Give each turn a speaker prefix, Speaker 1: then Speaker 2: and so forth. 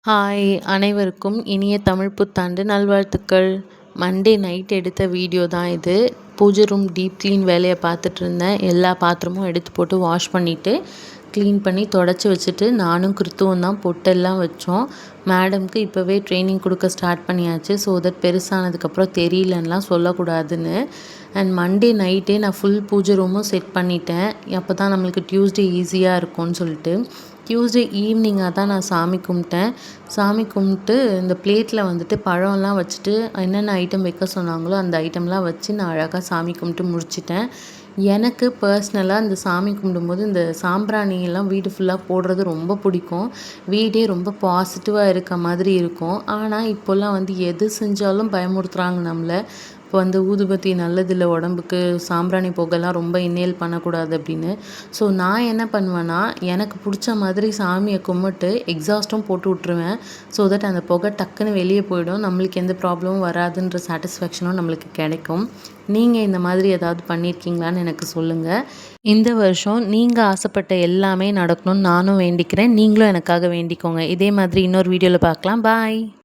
Speaker 1: Hi அனைவருக்கும் இனிய தமிழ் புத்தாண்டு நல்வாழ்த்துக்கள். மண்டே நைட் எடுத்த வீடியோ தான் இது. பூஜை ரூம் டீப் க்ளீன் வேலையை பார்த்துட்டு இருந்தேன். எல்லா பாத்திரமும் எடுத்து போட்டு வாஷ் பண்ணிவிட்டு க்ளீன் பண்ணி தொடச்சி வச்சுட்டு நானும் கிறித்துவும் தான் பொட்டெல்லாம் வச்சோம். மேடம்க்கு இப்போவே ட்ரைனிங் கொடுக்க ஸ்டார்ட் பண்ணியாச்சு. ஸோ தட் பெருசானதுக்கப்புறம் தெரியலன்னெலாம் சொல்லக்கூடாதுன்னு. அண்ட் மண்டே நைட்டே நான் ஃபுல் பூஜை ரூமும் செட் பண்ணிட்டேன். அப்போ தான் நம்மளுக்கு டியூஸ்டே ஈஸியாக இருக்கும்னு சொல்லிட்டு. டியூஸ்டே ஈவினிங்காக தான் நான் சாமி கும்பிட்டேன். சாமி கும்பிட்டு இந்த பிளேட்டில் வந்துட்டு பழம்லாம் வச்சுட்டு என்னென்ன ஐட்டம் வைக்க சொன்னாங்களோ அந்த ஐட்டம்லாம் வச்சு நான் அழகாக சாமி கும்பிட்டு முடிச்சிட்டேன். எனக்கு பர்ஸ்னலாக இந்த சாமி கும்பிடும்போது இந்த சாம்பிராணியெல்லாம் வீடு ஃபுல்லாக போடுறது ரொம்ப பிடிக்கும். வீடே ரொம்ப பாசிட்டிவாக இருக்க மாதிரி இருக்கும். ஆனால் இப்போல்லாம் வந்து எது செஞ்சாலும் பயமுறுத்துகிறாங்க நம்மளை. இப்போ வந்து ஊதுபத்தி நல்லதில்லை உடம்புக்கு, சாம்பிராணி புகைலாம் ரொம்ப இன்னேல் பண்ணக்கூடாது அப்படின்னு. ஸோ நான் என்ன பண்ணுவேன்னா, எனக்கு பிடிச்ச மாதிரி சாமியை கும்பிட்டு எக்ஸாஸ்ட்டும் போட்டு விட்ருவேன். ஸோ தட் அந்த புகை டக்குன்னு வெளியே போயிடும். நம்மளுக்கு எந்த ப்ராப்ளமும் வராதுன்ற சாட்டிஸ்ஃபேக்ஷனும் நம்மளுக்கு கிடைக்கும். நீங்கள் இந்த மாதிரி ஏதாவது பண்ணியிருக்கீங்களான்னு எனக்கு சொல்லுங்கள். இந்த வருஷம் நீங்கள் ஆசைப்பட்ட எல்லாமே நடக்கணும்னு நானும் வேண்டிக்கிறேன். நீங்களும் எனக்காக வேண்டிக்கோங்க. இதே மாதிரி இன்னொரு வீடியோவில் பார்க்கலாம். பாய்.